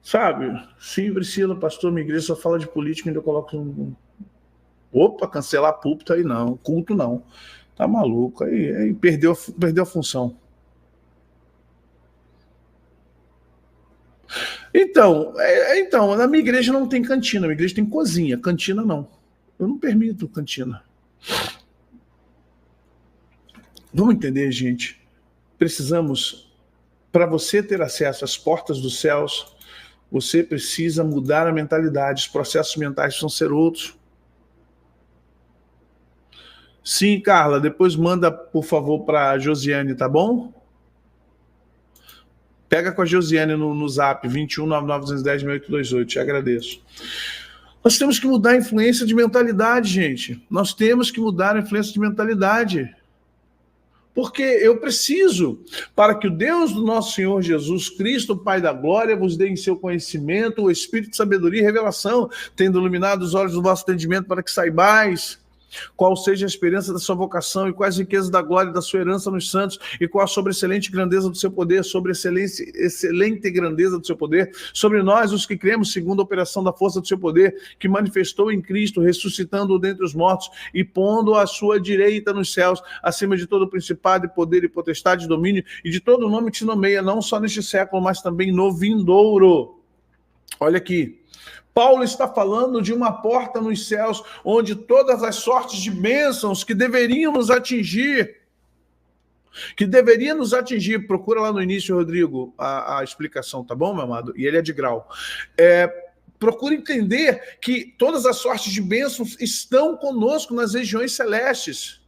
Sabe? Sim, Priscila, pastor, minha igreja só fala de política, ainda coloca um... Opa, cancelar púlpito aí não, culto não. Tá maluco, aí perdeu a função. Então, na minha igreja não tem cantina, minha igreja tem cozinha, cantina não. Eu não permito cantina. Vamos entender, gente? Precisamos, para você ter acesso às portas dos céus, você precisa mudar a mentalidade, os processos mentais precisam ser outros. Sim, Carla, depois manda, por favor, para a Josiane, tá bom? Pega com a Josiane no zap, 2199106828, te agradeço. Nós temos que mudar a influência de mentalidade, gente. Nós temos que mudar a influência de mentalidade. Porque eu preciso, para que o Deus do nosso Senhor Jesus Cristo, o Pai da glória, vos dê em seu conhecimento o espírito de sabedoria e revelação, tendo iluminado os olhos do vosso entendimento para que saibais qual seja a esperança da sua vocação e quais as riquezas da glória da sua herança nos santos e qual a sobreexcelente grandeza do seu poder, sobre excelente grandeza do seu poder, sobre nós os que cremos segundo a operação da força do seu poder, que manifestou em Cristo, ressuscitando-o dentre os mortos e pondo à sua direita nos céus, acima de todo principado e poder e potestade e domínio e de todo nome que se nomeia, não só neste século, mas também no vindouro. Olha aqui. Paulo está falando de uma porta nos céus, onde todas as sortes de bênçãos que deveriam nos atingir, procura lá no início, Rodrigo, a explicação, tá bom, meu amado? E ele é de grau. Procura entender que todas as sortes de bênçãos estão conosco nas regiões celestes.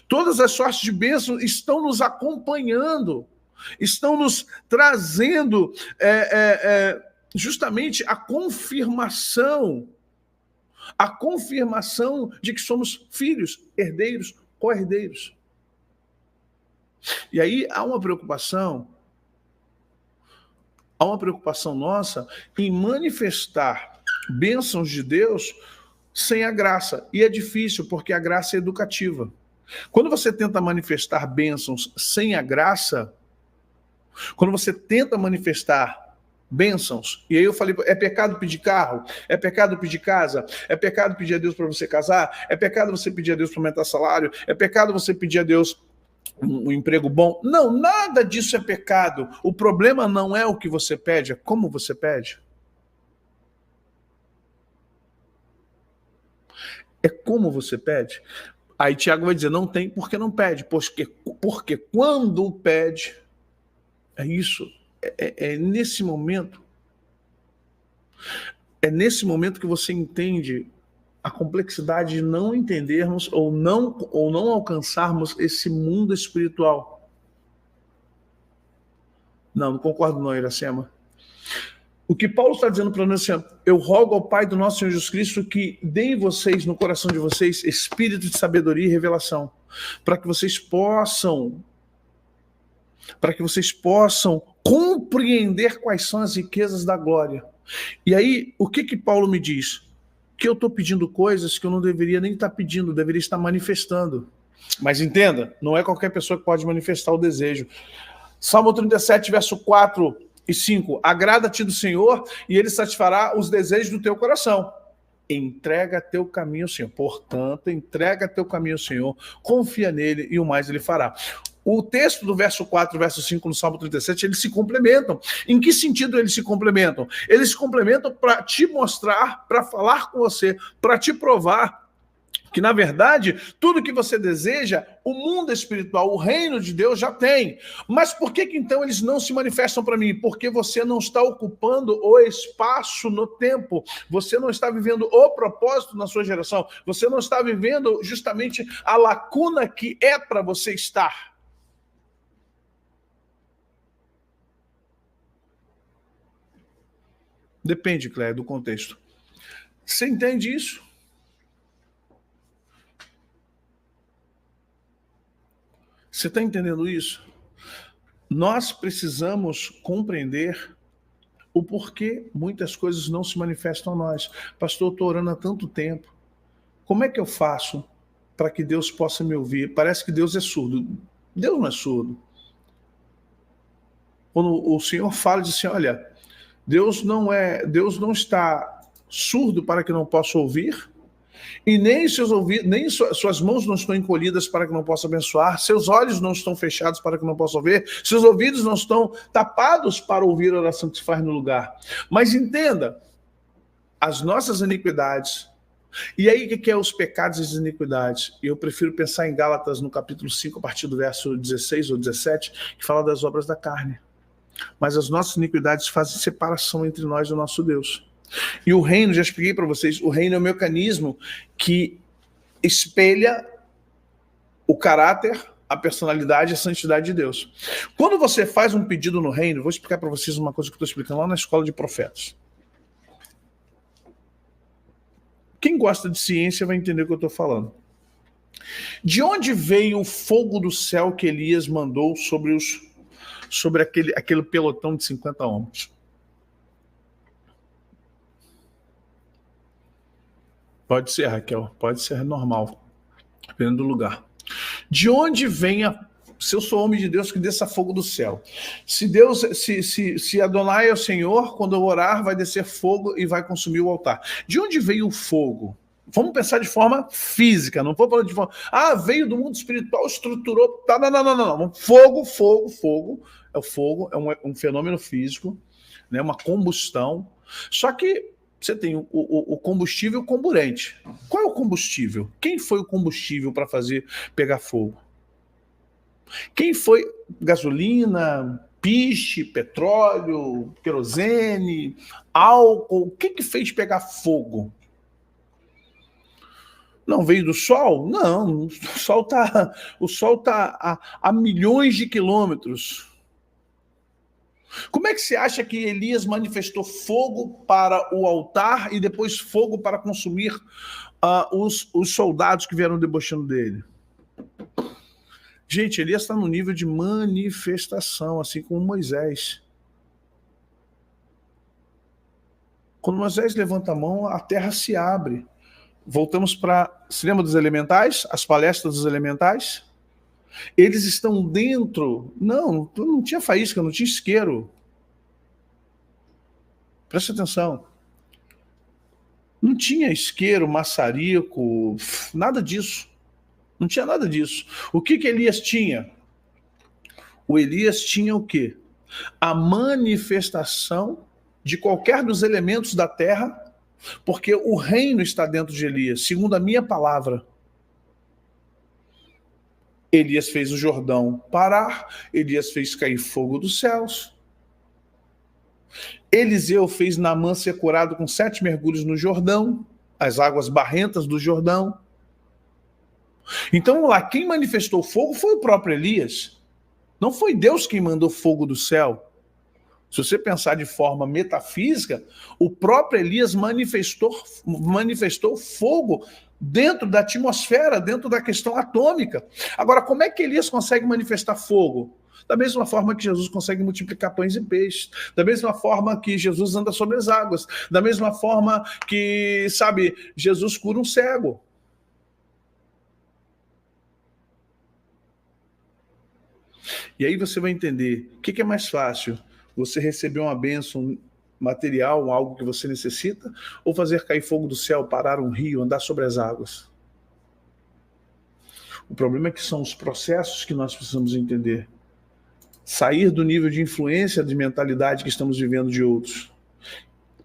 Todas as sortes de bênçãos estão nos acompanhando, estão nos trazendo... justamente a confirmação de que somos filhos, herdeiros, co-herdeiros. E aí há uma preocupação nossa em manifestar bênçãos de Deus sem a graça. E é difícil, porque a graça é educativa. Quando você tenta manifestar bênçãos sem a graça, quando você tenta manifestar bênçãos. E aí eu falei, é pecado pedir carro? É pecado pedir casa? É pecado pedir a Deus para você casar? É pecado você pedir a Deus para aumentar salário? É pecado você pedir a Deus um emprego bom? Não, nada disso é pecado. O problema não é o que você pede, é como você pede. É como você pede. Aí Tiago vai dizer, não tem porque não pede. Porque quando pede, é isso. é nesse momento que você entende a complexidade de não entendermos ou não alcançarmos esse mundo espiritual. Não concordo não, Iracema. O que Paulo está dizendo para nós é: eu rogo ao Pai do nosso Senhor Jesus Cristo que dê em vocês, no coração de vocês, espírito de sabedoria e revelação, para que vocês possam compreender quais são as riquezas da glória. E aí, o que Paulo me diz? Que eu estou pedindo coisas que eu não deveria nem estar pedindo, deveria estar manifestando. Mas entenda, não é qualquer pessoa que pode manifestar o desejo. Salmo 37, verso 4 e 5. Agrada-te do Senhor e Ele satisfará os desejos do teu coração. Entrega teu caminho ao Senhor. Portanto, entrega teu caminho ao Senhor, confia nele e o mais Ele fará. O texto do verso 4 e verso 5 no Salmo 37, eles se complementam. Em que sentido eles se complementam? Eles se complementam para te mostrar, para falar com você, para te provar que, na verdade, tudo que você deseja, o mundo espiritual, o reino de Deus já tem. Mas por que então eles não se manifestam para mim? Porque você não está ocupando o espaço no tempo. Você não está vivendo o propósito na sua geração. Você não está vivendo justamente a lacuna que é para você estar. Depende, Cléia, do contexto. Você entende isso? Você está entendendo isso? Nós precisamos compreender o porquê muitas coisas não se manifestam a nós. Pastor, eu estou orando há tanto tempo. Como é que eu faço para que Deus possa me ouvir? Parece que Deus é surdo. Deus não é surdo. Quando o Senhor fala, diz assim: olha, Deus não está surdo para que não possa ouvir, e nem seus ouvidos, nem suas mãos não estão encolhidas para que não possa abençoar, seus olhos não estão fechados para que não possa ver, seus ouvidos não estão tapados para ouvir a oração que se faz no lugar. Mas entenda, as nossas iniquidades, e aí o que é os pecados e as iniquidades? Eu prefiro pensar em Gálatas no capítulo 5, a partir do verso 16 ou 17, que fala das obras da carne. Mas as nossas iniquidades fazem separação entre nós e o nosso Deus. E o reino, já expliquei para vocês, o reino é um mecanismo que espelha o caráter, a personalidade e a santidade de Deus. Quando você faz um pedido no reino, vou explicar para vocês uma coisa que eu estou explicando lá na escola de profetas. Quem gosta de ciência vai entender o que eu estou falando. De onde veio o fogo do céu que Elias mandou sobre aquele pelotão de 50 homens? Pode ser, Raquel, pode ser normal, dependendo do lugar. De onde vem se eu sou homem de Deus, que desça fogo do céu. Se Adonai é o Senhor, quando eu orar, vai descer fogo e vai consumir o altar. De onde veio o fogo? Vamos pensar de forma física, não vou falar de forma... veio do mundo espiritual, estruturou... Tá, não. Fogo. O fogo é um fenômeno físico, né, uma combustão. Só que você tem o combustível e o comburente. Qual é o combustível? Quem foi o combustível para pegar fogo? Quem foi? Gasolina, piche, petróleo, querosene, álcool. O que fez pegar fogo? Não veio do sol? Não, o sol está a milhões de quilômetros. Como é que você acha que Elias manifestou fogo para o altar e depois fogo para consumir os soldados que vieram debochando dele? Gente, Elias está no nível de manifestação, assim como Moisés. Quando Moisés levanta a mão, a terra se abre. Voltamos para... Se lembra dos elementais? As palestras dos elementais? Eles estão dentro... Não tinha faísca, não tinha isqueiro. Presta atenção. Não tinha isqueiro, maçarico, nada disso. Não tinha nada disso. O que Elias tinha? O Elias tinha o quê? A manifestação de qualquer dos elementos da terra, porque o reino está dentro de Elias, segundo a minha palavra. Elias fez o Jordão parar, Elias fez cair fogo dos céus. Eliseu fez Naamã ser curado com 7 mergulhos no Jordão, as águas barrentas do Jordão. Então lá, quem manifestou fogo foi o próprio Elias. Não foi Deus quem mandou fogo do céu. Se você pensar de forma metafísica, o próprio Elias manifestou fogo dentro da atmosfera, dentro da questão atômica. Agora, como é que Elias consegue manifestar fogo? Da mesma forma que Jesus consegue multiplicar pães e peixes, da mesma forma que Jesus anda sobre as águas, da mesma forma que, Jesus cura um cego. E aí você vai entender o que é mais fácil, você receber uma bênção material, algo que você necessita, ou fazer cair fogo do céu, parar um rio, andar sobre as águas. O problema é que são os processos que nós precisamos entender. Sair do nível de influência, de mentalidade que estamos vivendo de outros.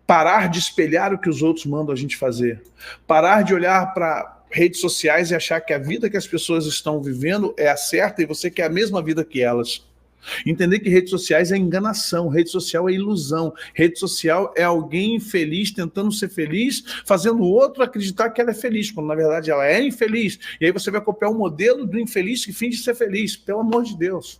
Parar de espelhar o que os outros mandam a gente fazer. Parar de olhar para redes sociais e achar que a vida que as pessoas estão vivendo é a certa e você quer a mesma vida que elas. Entender que redes sociais é enganação, rede social é ilusão, rede social é alguém infeliz tentando ser feliz, fazendo o outro acreditar que ela é feliz, quando na verdade ela é infeliz. E aí você vai copiar o modelo do infeliz que finge ser feliz, pelo amor de Deus.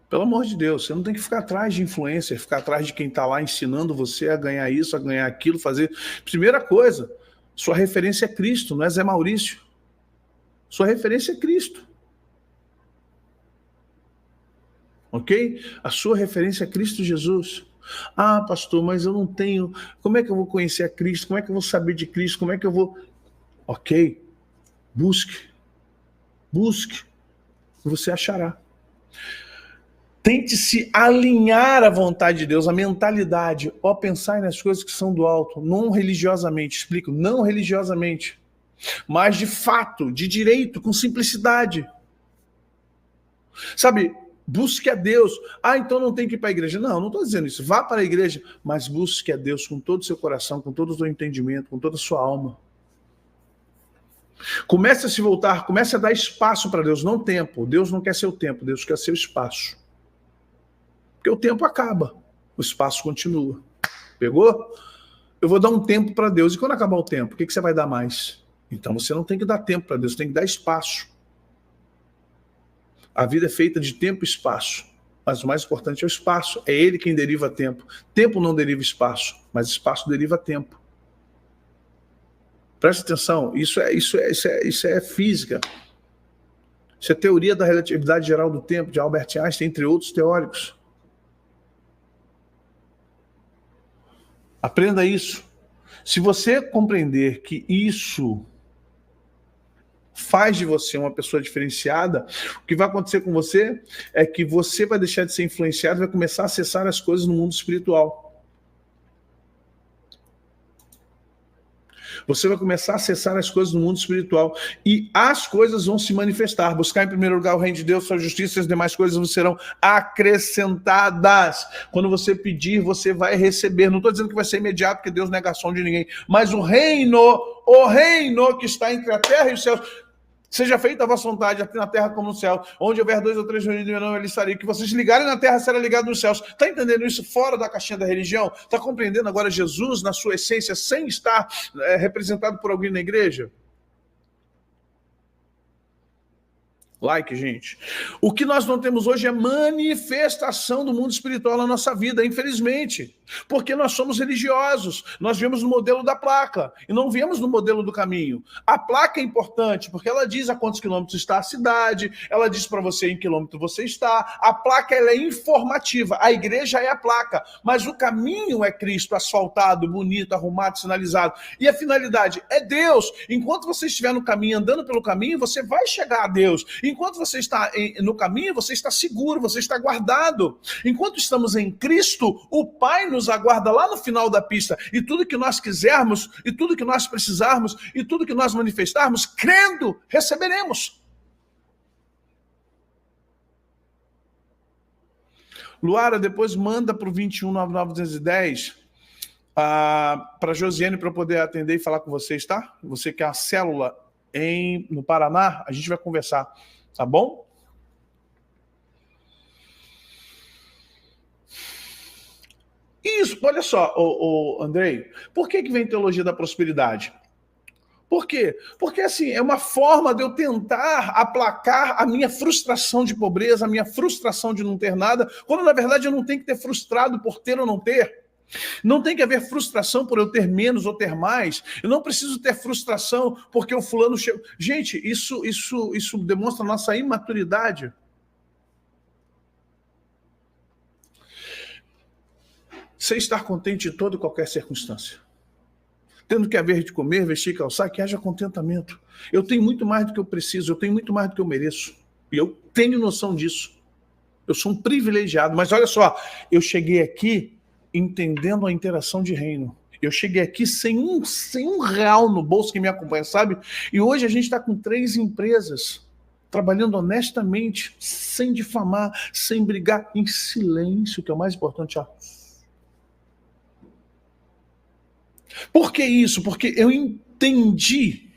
Pelo amor de Deus, você não tem que ficar atrás de influencer, ficar atrás de quem está lá ensinando você a ganhar isso, a ganhar aquilo, fazer... Primeira coisa, sua referência é Cristo, não é Zé Maurício. Sua referência é Cristo. Ok? A sua referência é Cristo Jesus. Ah, pastor, mas eu não tenho... Como é que eu vou conhecer a Cristo? Como é que eu vou saber de Cristo? Como é que eu vou... Ok, busque. Busque. Você achará. Tente se alinhar à vontade de Deus, à mentalidade. Pensar nas coisas que são do alto, não religiosamente, explico, não religiosamente, mas de fato, de direito, com simplicidade. Busque a Deus. Então não tem que ir para a igreja. Não estou dizendo isso. Vá para a igreja, mas busque a Deus com todo o seu coração, com todo o seu entendimento, com toda a sua alma. Comece a se voltar, comece a dar espaço para Deus, não tempo. Deus não quer seu tempo, Deus quer seu espaço. Porque o tempo acaba, o espaço continua. Pegou? Eu vou dar um tempo para Deus. E quando acabar o tempo, o que você vai dar mais? Então você não tem que dar tempo para Deus, você tem que dar espaço. A vida é feita de tempo e espaço. Mas o mais importante é o espaço. É ele quem deriva tempo. Tempo não deriva espaço, mas espaço deriva tempo. Presta atenção, isso é física. Isso é teoria da relatividade geral do tempo, de Albert Einstein, entre outros teóricos. Aprenda isso. Se você compreender que isso faz de você uma pessoa diferenciada, o que vai acontecer com você é que você vai deixar de ser influenciado e vai começar a acessar as coisas no mundo espiritual. Você vai começar a acessar as coisas no mundo espiritual e as coisas vão se manifestar. Buscar em primeiro lugar o reino de Deus, sua justiça e as demais coisas vos serão acrescentadas. Quando você pedir, você vai receber. Não estou dizendo que vai ser imediato, porque Deus não é garçom de ninguém, mas o reino que está entre a terra e os céus, seja feita a vossa vontade, aqui na terra como no céu. Onde houver 2 ou 3 reunidos em meu nome, ele estaria. Que vocês ligarem na terra, será ligado nos céus. Está entendendo isso fora da caixinha da religião? Está compreendendo agora Jesus na sua essência, sem estar representado por alguém na igreja? Like, gente. O que nós não temos hoje é manifestação do mundo espiritual na nossa vida, infelizmente. Porque nós somos religiosos. Nós vemos no modelo da placa e não vemos no modelo do caminho. A placa é importante porque ela diz a quantos quilômetros está a cidade, ela diz para você em quilômetro você está. A placa ela é informativa, a igreja é a placa, mas o caminho é Cristo, asfaltado, bonito, arrumado, sinalizado. E a finalidade é Deus. Enquanto você estiver no caminho, andando pelo caminho, você vai chegar a Deus. Enquanto você está no caminho, você está seguro, você está guardado. Enquanto estamos em Cristo, o Pai nos aguarda lá no final da pista. E tudo que nós quisermos, e tudo que nós precisarmos, e tudo que nós manifestarmos, crendo, receberemos. Luara, depois manda para o 219910 para a Josiane para poder atender e falar com vocês, tá? Você que é a célula no Paraná, a gente vai conversar, tá bom? Isso, olha só, Andrei, por que vem teologia da prosperidade? Por quê? Porque, assim, é uma forma de eu tentar aplacar a minha frustração de pobreza, a minha frustração de não ter nada, quando, na verdade, eu não tenho que ter frustrado por ter ou não ter. Não tem que haver frustração por eu ter menos ou ter mais. Eu não preciso ter frustração porque o fulano chegou. Gente, isso demonstra a nossa imaturidade. Você estar contente em toda e qualquer circunstância. Tendo que haver de comer, vestir e calçar, que haja contentamento. Eu tenho muito mais do que eu preciso, eu tenho muito mais do que eu mereço. E eu tenho noção disso. Eu sou um privilegiado. Mas olha só, eu cheguei aqui entendendo a interação de reino. Eu cheguei aqui sem um real no bolso que me acompanha, sabe? E hoje a gente está com 3 empresas, trabalhando honestamente, sem difamar, sem brigar, em silêncio, que é o mais importante, ó. Por que isso? Porque eu entendi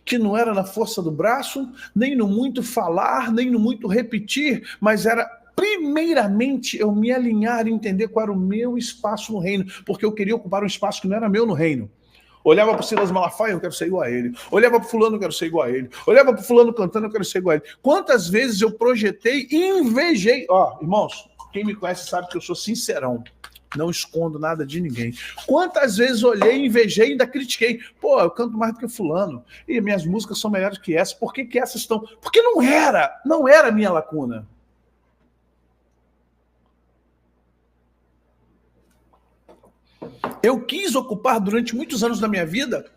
que não era na força do braço, nem no muito falar, nem no muito repetir, mas era primeiramente eu me alinhar e entender qual era o meu espaço no reino, porque eu queria ocupar um espaço que não era meu no reino. Olhava para o Silas Malafaia, eu quero ser igual a ele. Olhava para o fulano, eu quero ser igual a ele. Olhava para o fulano cantando, eu quero ser igual a ele. Quantas vezes eu projetei e invejei. Ó, irmãos, quem me conhece sabe que eu sou sincerão. Não escondo nada de ninguém. Quantas vezes olhei, invejei e ainda critiquei. Pô, eu canto mais do que fulano. E minhas músicas são melhores que essas. Por que essas estão... Porque não era a minha lacuna. Eu quis ocupar durante muitos anos da minha vida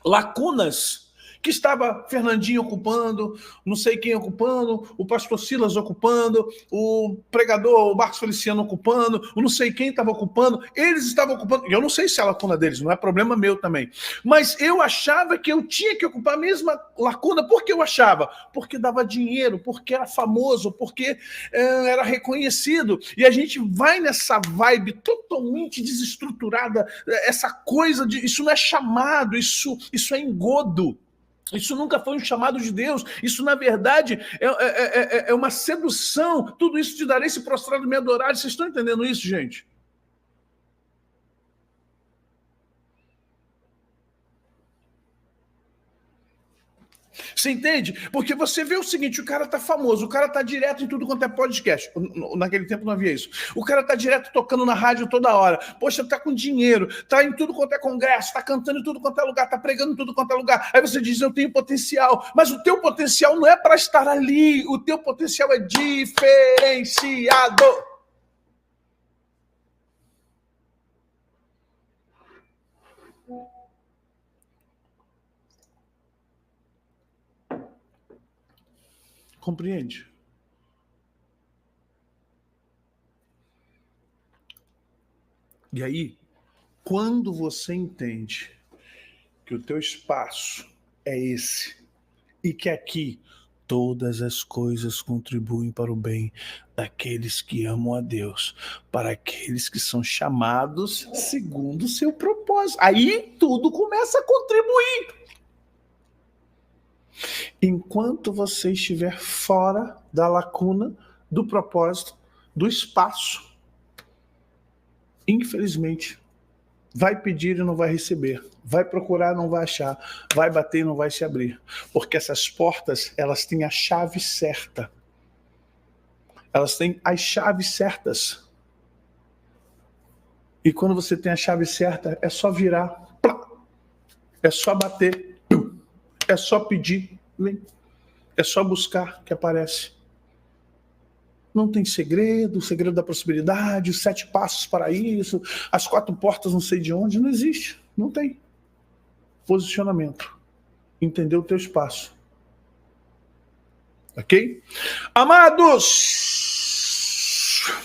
lacunas que estava Fernandinho ocupando, não sei quem ocupando, o pastor Silas ocupando, o pregador o Marcos Feliciano ocupando, o não sei quem estava ocupando, eles estavam ocupando, eu não sei se é a lacuna deles, não é problema meu também, mas eu achava que eu tinha que ocupar a mesma lacuna. Por que eu achava? Porque dava dinheiro, porque era famoso, porque era reconhecido, e a gente vai nessa vibe totalmente desestruturada, essa coisa de, isso não é chamado, isso é engodo. Isso nunca foi um chamado de Deus. Isso, na verdade, é uma sedução. Tudo isso te darei se prostrado me adorar. Vocês estão entendendo isso, gente? Você entende? Porque você vê o seguinte, o cara tá famoso, o cara tá direto em tudo quanto é podcast. Naquele tempo não havia isso. O cara tá direto tocando na rádio toda hora. Poxa, tá com dinheiro, tá em tudo quanto é congresso, tá cantando em tudo quanto é lugar, tá pregando em tudo quanto é lugar. Aí você diz, eu tenho potencial. Mas o teu potencial não é para estar ali. O teu potencial é diferenciado. Compreende? E aí, quando você entende que o teu espaço é esse e que aqui todas as coisas contribuem para o bem daqueles que amam a Deus, para aqueles que são chamados segundo o seu propósito. Aí tudo começa a contribuir. Enquanto você estiver fora da lacuna, do propósito, do espaço, infelizmente, vai pedir e não vai receber, vai procurar e não vai achar, vai bater e não vai se abrir, porque essas portas, elas têm a chave certa, elas têm as chaves certas, e quando você tem a chave certa, é só virar, é só bater, é só pedir, é só buscar que aparece. Não tem segredo, o segredo da prosperidade, os 7 passos para isso, as 4 portas não sei de onde, não existe, não tem. Posicionamento, entender o teu espaço. Ok? Amados,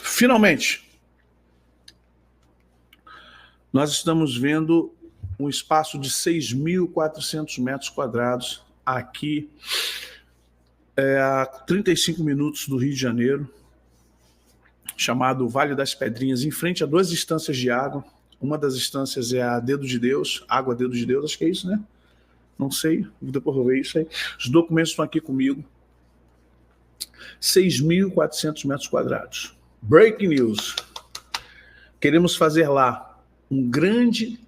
finalmente, nós estamos vendo um espaço de 6.400 metros quadrados aqui, a 35 minutos do Rio de Janeiro, chamado Vale das Pedrinhas, em frente a 2 instâncias de água. Uma das instâncias é a Dedo de Deus, água Dedo de Deus, acho que é isso, né? não sei, depois eu vou ver isso aí. Os documentos estão aqui comigo. 6.400 metros quadrados. Breaking news. Queremos fazer lá um grande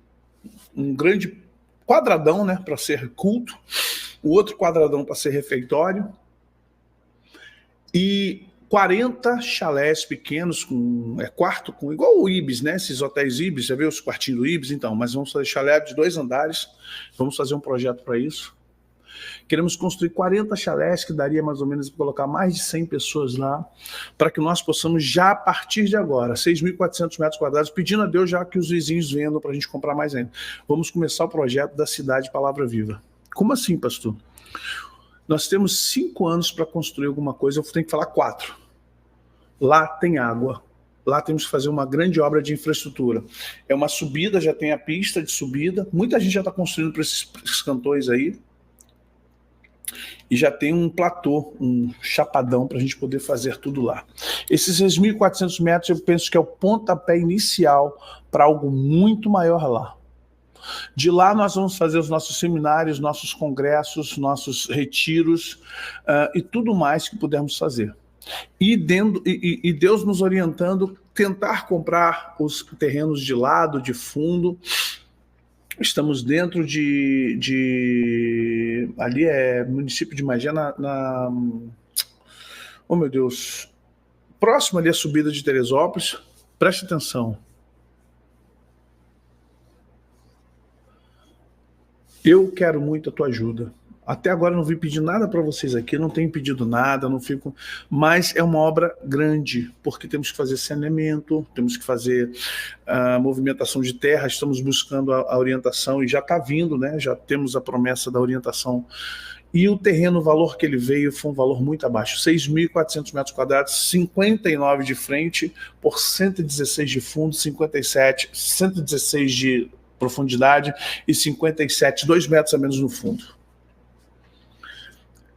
quadradão, né, para ser culto, o outro quadradão para ser refeitório, e 40 chalés pequenos, com quarto, com igual o Ibis, né? Esses hotéis Ibis, já viu os quartinhos do Ibis? Então, mas vamos fazer chalé de 2 andares, vamos fazer um projeto para isso. Queremos construir 40 chalés, que daria mais ou menos colocar mais de 100 pessoas lá, para que nós possamos já, a partir de agora, 6.400 metros quadrados, pedindo a Deus já que os vizinhos vendam para a gente comprar mais ainda. Vamos começar o projeto da Cidade Palavra Viva. Como assim, pastor? Nós temos 5 anos para construir alguma coisa, eu tenho que falar 4. Lá tem água. Lá temos que fazer uma grande obra de infraestrutura. É uma subida, já tem a pista de subida. Muita gente já está construindo para esses cantões aí. E já tem um platô, um chapadão para a gente poder fazer tudo lá. Esses 6.400 metros eu penso que é o pontapé inicial para algo muito maior lá. De lá nós vamos fazer os nossos seminários, nossos congressos, nossos retiros e tudo mais que pudermos fazer. E Deus nos orientando, tentar comprar os terrenos de lado, de fundo. Estamos dentro ali é município de Magé, oh meu Deus, próximo ali à subida de Teresópolis. Preste atenção. Eu quero muito a tua ajuda. Até agora não vim pedir nada para vocês aqui, não tenho pedido nada, não fico. Mas é uma obra grande, porque temos que fazer saneamento, temos que fazer movimentação de terra, estamos buscando a orientação e já está vindo, né? Já temos a promessa da orientação. E o terreno, o valor que ele veio foi um valor muito abaixo, 6.400 metros quadrados, 59 de frente por 116 de fundo, 116 de profundidade e 57, 2 metros a menos no fundo.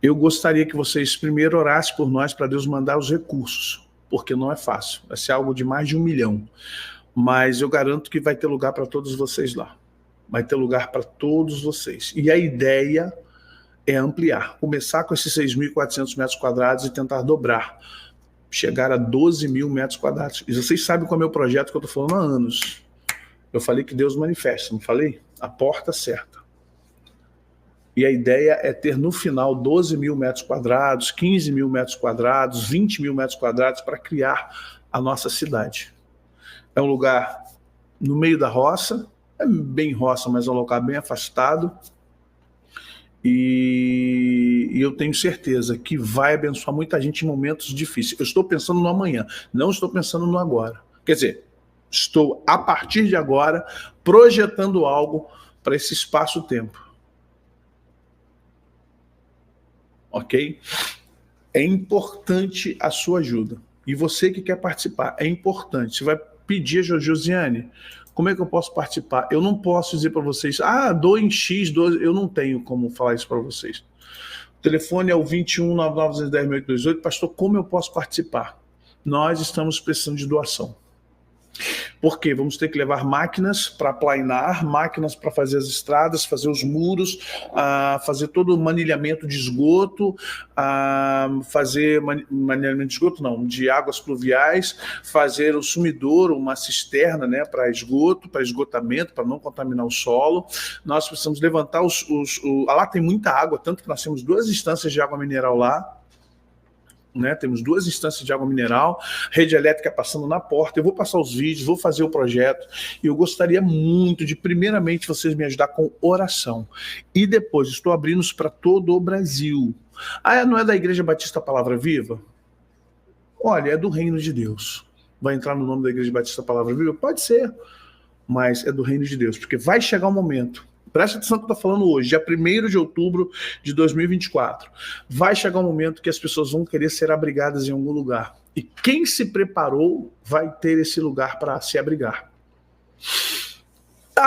Eu gostaria que vocês primeiro orassem por nós para Deus mandar os recursos, porque não é fácil, vai ser algo de mais de 1 milhão, mas eu garanto que vai ter lugar para todos vocês lá, vai ter lugar para todos vocês, e a ideia é ampliar, começar com esses 6.400 metros quadrados e tentar dobrar, chegar a 12.000 metros quadrados, e vocês sabem qual é o meu projeto que eu estou falando há anos. Eu falei que Deus manifesta, não falei? A porta certa. E a ideia é ter no final 12.000 metros quadrados, 15.000 metros quadrados, 20.000 metros quadrados para criar a nossa cidade. É um lugar no meio da roça, é bem roça, mas é um local bem afastado. E eu tenho certeza que vai abençoar muita gente em momentos difíceis. Eu estou pensando no amanhã, não estou pensando no agora. Quer dizer, estou, a partir de agora, projetando algo para esse espaço-tempo. Ok? É importante a sua ajuda. E você que quer participar, é importante. Você vai pedir a Josiane, como é que eu posso participar? Eu não posso dizer para vocês, dou em X, eu não tenho como falar isso para vocês. O telefone é o 21 99 10 68. Pastor, como eu posso participar? Nós estamos precisando de doação. Porque vamos ter que levar máquinas para plainar, máquinas para fazer as estradas, fazer os muros, fazer todo o manilhamento de esgoto, fazer manilhamento de esgoto, não, de águas pluviais, fazer o sumidouro, uma cisterna, né, para esgoto, para esgotamento, para não contaminar o solo. Nós precisamos levantar lá tem muita água, tanto que nós temos 2 instâncias de água mineral lá. Né, temos 2 instâncias de água mineral, rede elétrica passando na porta. Eu vou passar os vídeos, vou fazer o projeto e eu gostaria muito de, primeiramente, vocês me ajudar com oração. E depois, estou abrindo isso para todo o Brasil. Não é da Igreja Batista Palavra Viva? Olha, é do Reino de Deus. Vai entrar no nome da Igreja Batista Palavra Viva? Pode ser, mas é do Reino de Deus, porque vai chegar um momento. Presta atenção no que eu estou falando hoje, dia 1º de outubro de 2024. Vai chegar um momento que as pessoas vão querer ser abrigadas em algum lugar. E quem se preparou vai ter esse lugar para se abrigar.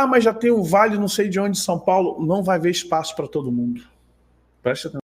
Mas já tem o Vale, não sei de onde, São Paulo. Não vai haver espaço para todo mundo. Presta atenção.